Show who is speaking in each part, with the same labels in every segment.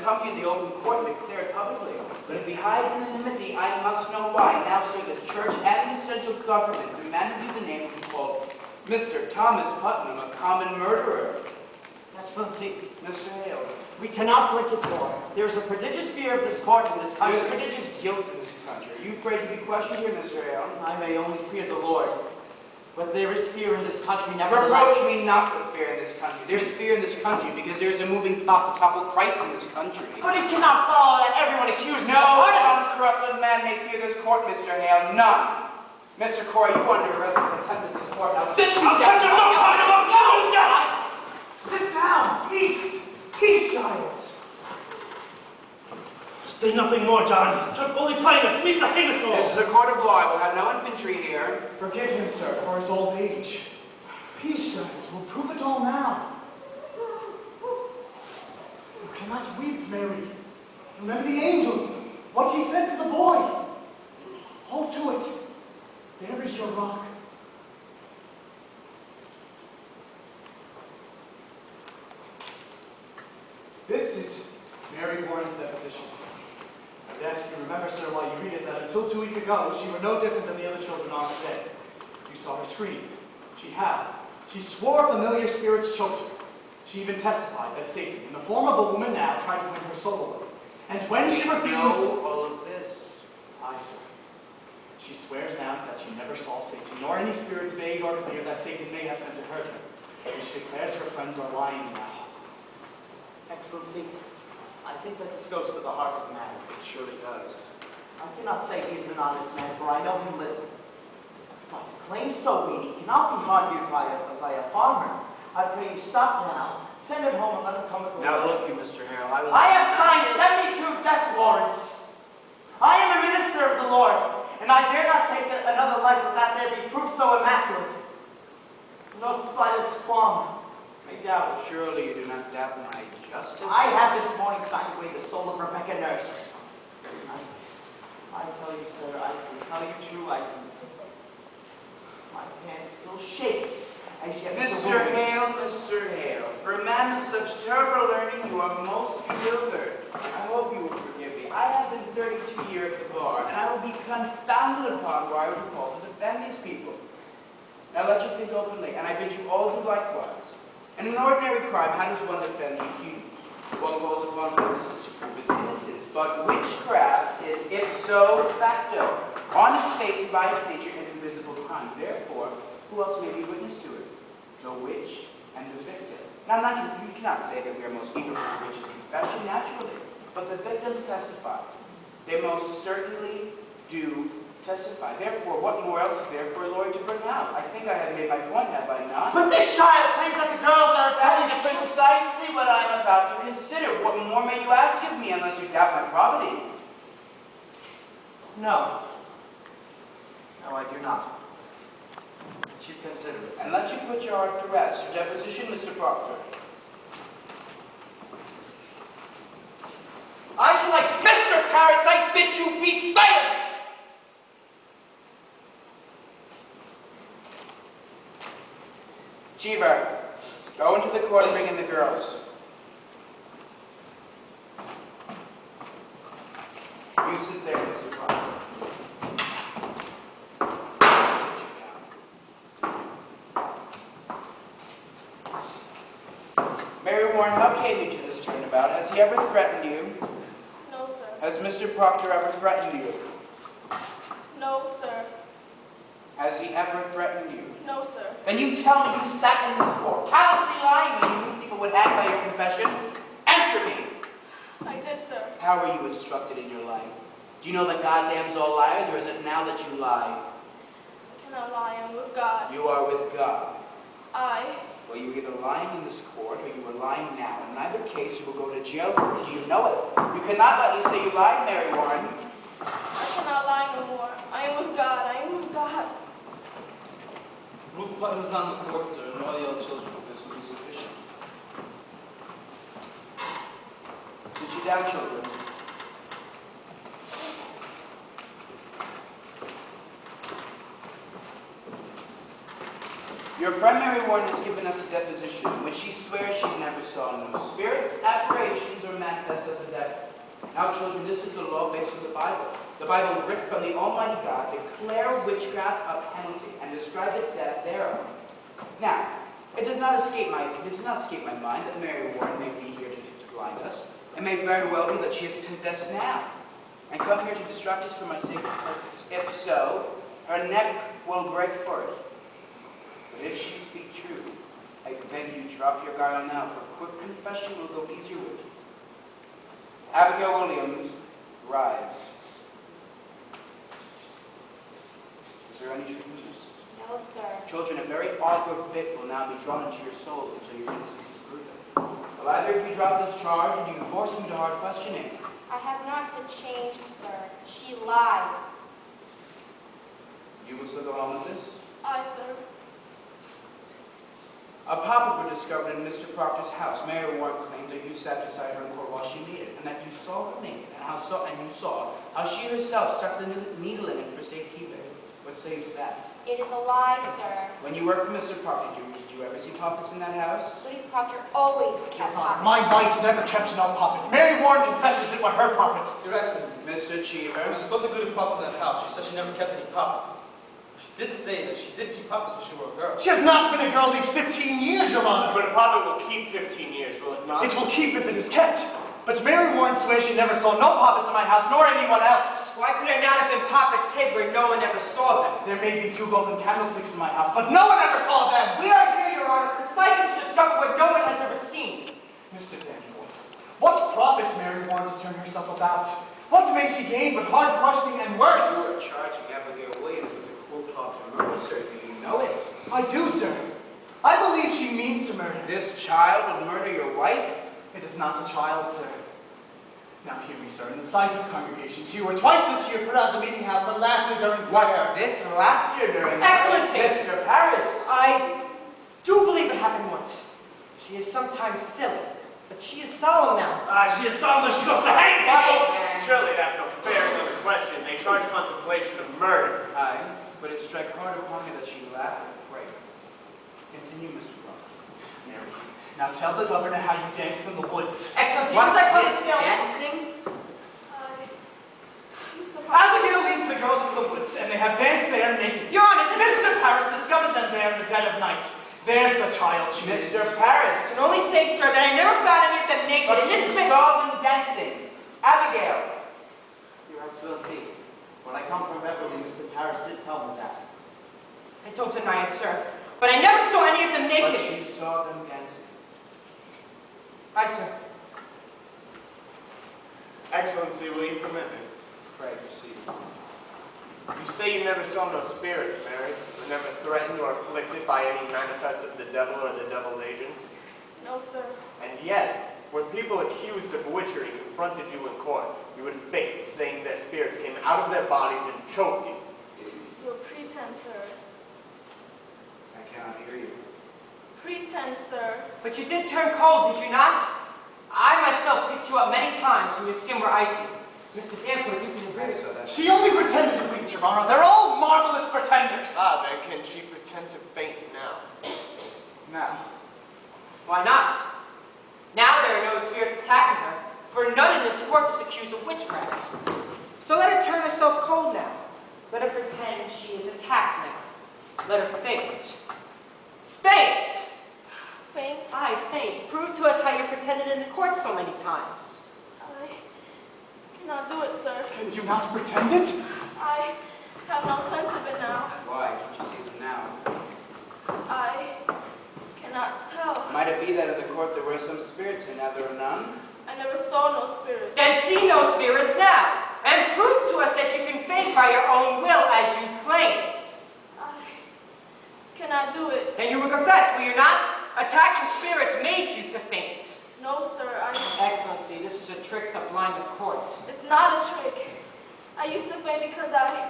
Speaker 1: come here in the open court and declare it publicly. But if he hides anonymity, I must know why. Now, sir, the church and the central government demanded you the name of who called Mr. Thomas Putnam, a common murderer.
Speaker 2: Excellency,
Speaker 1: Mr. Hale.
Speaker 2: we cannot blink it more. There is a prodigious fear of this court in this country.
Speaker 1: There is prodigious guilt in this country. Are you afraid to be questioned here, Mr. Hale?
Speaker 2: I may only fear the Lord, but there is fear in this country nevertheless.
Speaker 1: Reproach me not with fear in this country. There is fear in this country because there is a moving plot to topple Christ in this country.
Speaker 2: But it cannot follow that everyone accuses
Speaker 1: No uncorrupted man may fear this court, Mr. Hale. None. Mr. Corey, you under arrest for contempt of this court. Now sit down.
Speaker 3: Sit down. Peace. Peace, Giles.
Speaker 4: Say nothing more, John. He's only playing us. Meet to hang us all.
Speaker 1: This is a court of law. I will have no infantry here.
Speaker 3: Forgive him, sir, for his old age. Peace, Giles. We'll prove it all now. You cannot weep, Mary. Remember the angel. What he said to the boy. Hold to it. There is your rock. This is Mary Warren's deposition. I would ask you to remember, sir, while you read it, that until 2 weeks ago, she were no different than the other children are today. You saw her scream. She howled. She swore familiar spirits choked her. She even testified that Satan, in the form of a woman now, tried to win her soul away. And when she refused...
Speaker 1: know all of this.
Speaker 3: Aye, sir. She swears now that she never saw Satan, nor any spirits vague or clear that Satan may have sent to hurt her. And she declares her friends are lying now.
Speaker 2: Excellency, I think that this goes to the heart of the matter.
Speaker 1: It surely does.
Speaker 2: I cannot say he is an honest man, for I know him little. But claims so weighty cannot be argued by a farmer. I pray you stop now, send him home and let him come with the
Speaker 1: Now
Speaker 2: Lord.
Speaker 1: look you, Mr. Hale.
Speaker 2: I have signed 72 death warrants. I am a minister of the Lord, and I dare not take another life without there be proof so immaculate. No slightest qualm may doubt it.
Speaker 1: Surely you do not doubt my justice.
Speaker 2: I have this morning signed away the soul of Rebecca Nurse. I tell you, sir, I can tell you true, my hand still shakes as yet.
Speaker 1: Mr. Hale, for a man of such terrible learning, you are most bewildered. I hope you will forgive me. I have been 32 years at the bar, and I will be confounded upon why I was called to defend these people. Now let you think openly, and I bid you all do likewise. In an ordinary crime, how does one defend the accused? One calls upon witnesses to prove its innocence, but witchcraft is ipso facto, on its face and by its nature, an invisible crime. Therefore, who else may be witness to it? The witch and the victim. Now, you cannot say that we are most eager for the witch's confession, naturally, but the victims testify. They most certainly do testify. Therefore, what more else is there for a lawyer to bring out? I think I have made my point, have I not?
Speaker 2: But this child claims that the girls are
Speaker 1: That is precisely what I am about to consider. What more may you ask of me, unless you doubt my probity?
Speaker 2: No. No, I do not. But you consider it.
Speaker 1: And let you put your heart to rest. Your deposition, Mr. Proctor. I should like Mr. Parris, I bid you be silent! Cheever, go into the court and bring in the girls. You sit there, Mr. Proctor. Sit you down. Mary Warren, how came you to this turnabout? Has he ever threatened you?
Speaker 5: No, sir.
Speaker 1: Has Mr. Proctor ever threatened you?
Speaker 5: No, sir.
Speaker 1: Has he ever threatened you?
Speaker 5: No, sir.
Speaker 1: Then you tell me you sat in this court, callously lying when you knew people would hang by your confession. Answer me!
Speaker 5: I did, sir.
Speaker 1: How were you instructed in your life? Do you know that God damns all liars, or is it now that you lie?
Speaker 5: I cannot lie. I am with God.
Speaker 1: You are with God.
Speaker 5: Well,
Speaker 1: you were either lying in this court, or you were lying now. In either case, you will go to jail for it. Do you know it? You cannot let me say you lied, Mary Warren.
Speaker 5: I cannot lie no more. I am with God. I am with God.
Speaker 6: Ruth Putnam is on the court, sir, and all the other children. This will be sufficient.
Speaker 1: Sit you down, children. Your friend Mary Warren has given us a deposition in which she swears she's never saw no spirits, apparitions, or manifests of the devil. Now, children, this is the law based on the Bible. The Bible, written from the Almighty God, declare witchcraft a penalty and describe the death thereof. Now, it does not escape my mind that Mary Warren may be here to blind us. It may very well be that she is possessed now, and come here to distract us from my sacred purpose. If so, her neck will break for it. But if she speak true, I beg you drop your guile now, for quick confession will go easier with you. Abigail Williams, rise. Is there any truth in this?
Speaker 5: No, sir.
Speaker 1: Children, a very awkward bit will now be drawn into your soul until your innocence is proven. Will either of you drop this charge, or do you force me to hard questioning?
Speaker 5: I have not to change, sir. She lies.
Speaker 1: You will still go on with this?
Speaker 5: Aye, sir.
Speaker 1: A poppet was discovered in Mr. Proctor's house. Mary Warren claims that you sat beside her in court while she made it, and that you saw her naked, and you saw how she herself stuck the needle in it for safekeeping. What say you to that?
Speaker 5: It is a lie, sir.
Speaker 1: When you worked for Mr. Proctor, did you ever see puppets in that house?
Speaker 5: Lady Proctor always kept puppets.
Speaker 3: My wife never kept no puppets. Mary Warren confesses it were her puppet.
Speaker 6: Your Excellency,
Speaker 1: Mr. Cheever.
Speaker 6: when I spoke to Goody Pop in that house, she said she never kept any puppets. She did say that she did keep puppets when she were a girl.
Speaker 3: She has not been a girl these 15 years, Your Honor.
Speaker 4: But a puppet will keep 15 years, will it not?
Speaker 3: It will keep if it is kept. But Mary Warren swears she never saw no puppets in my house, nor anyone else.
Speaker 2: Why could there not have been puppets hid where no one ever saw them?
Speaker 3: There may be 2 golden candlesticks in my house, but no one ever saw them.
Speaker 2: We are here, Your Honor, precisely to discover what no one has ever seen.
Speaker 3: Mr. Danforth, what profits Mary Warren to turn herself about? What may she gain but hard questioning and worse?
Speaker 1: You are charging Abigail Williams with a cruel plot to murder, sir. Do you know it?
Speaker 3: I do, sir. I believe she means to murder.
Speaker 1: This child would murder your wife?
Speaker 3: It is not a child, sir. Now hear me, sir, in the sight of congregations, you were twice this year put out of the meeting house for laughter during prayer.
Speaker 1: What's this laughter during
Speaker 2: Excellency!
Speaker 1: Mr. Parris?
Speaker 2: I do believe it happened once. She is sometimes silly, but she is solemn now.
Speaker 4: She is solemn, she goes to hang people!
Speaker 1: Aye.
Speaker 7: Surely that no bearing on the question. They charge contemplation of murder.
Speaker 1: Aye, but it struck hard upon me that she laughed and prayed. Continue, Mr. Rock.
Speaker 3: Mary, now tell the governor how you danced in the woods.
Speaker 2: Excellency,
Speaker 1: What's
Speaker 2: since I come
Speaker 1: this,
Speaker 2: still.
Speaker 1: dancing?
Speaker 5: Mr. Proctor.
Speaker 3: Abigail leads the girls to the woods, and they have danced there naked.
Speaker 2: Your Honor, this is...
Speaker 3: Mr. Parris discovered them there in the dead of night. There's the child she
Speaker 1: Mr.
Speaker 3: is.
Speaker 2: I
Speaker 1: Parris.
Speaker 2: can only say, sir, that I never found any of them naked,
Speaker 1: But
Speaker 2: and this
Speaker 1: she
Speaker 2: is...
Speaker 1: saw them dancing. Abigail.
Speaker 8: Your Excellency, when I come from Reverend, Mr. Parris did tell me that.
Speaker 2: I don't deny it, sir, but I never saw any of them
Speaker 1: But
Speaker 2: naked.
Speaker 1: she saw them dancing.
Speaker 2: Aye, sir.
Speaker 7: Excellency, will you permit me?
Speaker 1: Pray, proceed.
Speaker 7: You say you never saw no spirits, Mary. Were never threatened or afflicted by any manifest of the devil or the devil's agents.
Speaker 5: No, sir.
Speaker 7: And yet, when people accused of witchery confronted you in court, you would faint, saying their spirits came out of their bodies and choked you.
Speaker 5: Your pretense, sir.
Speaker 1: I cannot hear you.
Speaker 5: Pretense, sir.
Speaker 2: But you did turn cold, did you not? I myself picked you up many times and your skin were icy. Mr. Danforth, you can agree
Speaker 1: I
Speaker 2: with
Speaker 1: saw that.
Speaker 3: She only pretended to faint, Your Honor. They're all marvelous pretenders.
Speaker 7: Ah, then can she pretend to faint now?
Speaker 3: Now,
Speaker 2: Why not? Now there are no spirits attacking her, for none in this court is accused of witchcraft. So let her turn herself cold now. Let her pretend she is attacked now. Let her faint. Faint!
Speaker 5: Faint.
Speaker 2: Aye, faint. Prove to us how you pretended in the court so many times.
Speaker 5: I cannot do it, sir.
Speaker 3: can you not pretend it?
Speaker 5: I have no sense of it now.
Speaker 1: Why? Can't you see them now?
Speaker 5: I cannot tell.
Speaker 1: Might it be that in the court there were some spirits and now there are none?
Speaker 5: I never saw no spirit.
Speaker 2: Then see no spirits now, and prove to us that you can faint by your own will as you claim.
Speaker 5: I cannot do it.
Speaker 2: Then you will confess, will you not? Attacking spirits made you to faint.
Speaker 5: No, sir.
Speaker 2: Excellency, this is a trick to blind the court.
Speaker 5: It's not a trick. I used to faint because I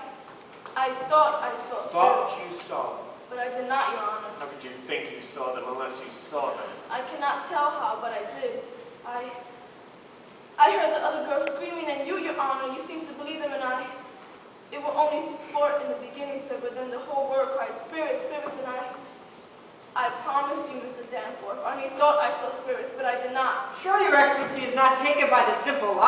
Speaker 5: thought I saw spirits.
Speaker 1: Thought you saw them.
Speaker 5: But I did not, Your Honor.
Speaker 7: How could you think you saw them unless you saw them?
Speaker 5: I cannot tell how, but I did. I heard the other girls screaming, and you, Your Honor, you seemed to believe them, and it was only sport in the beginning, sir, but then the whole world cried, spirits, spirits, and I promise you, Mr. Danforth, I only thought I saw spirits, but I did not.
Speaker 2: Sure, Your Excellency is not taken by the simple lie.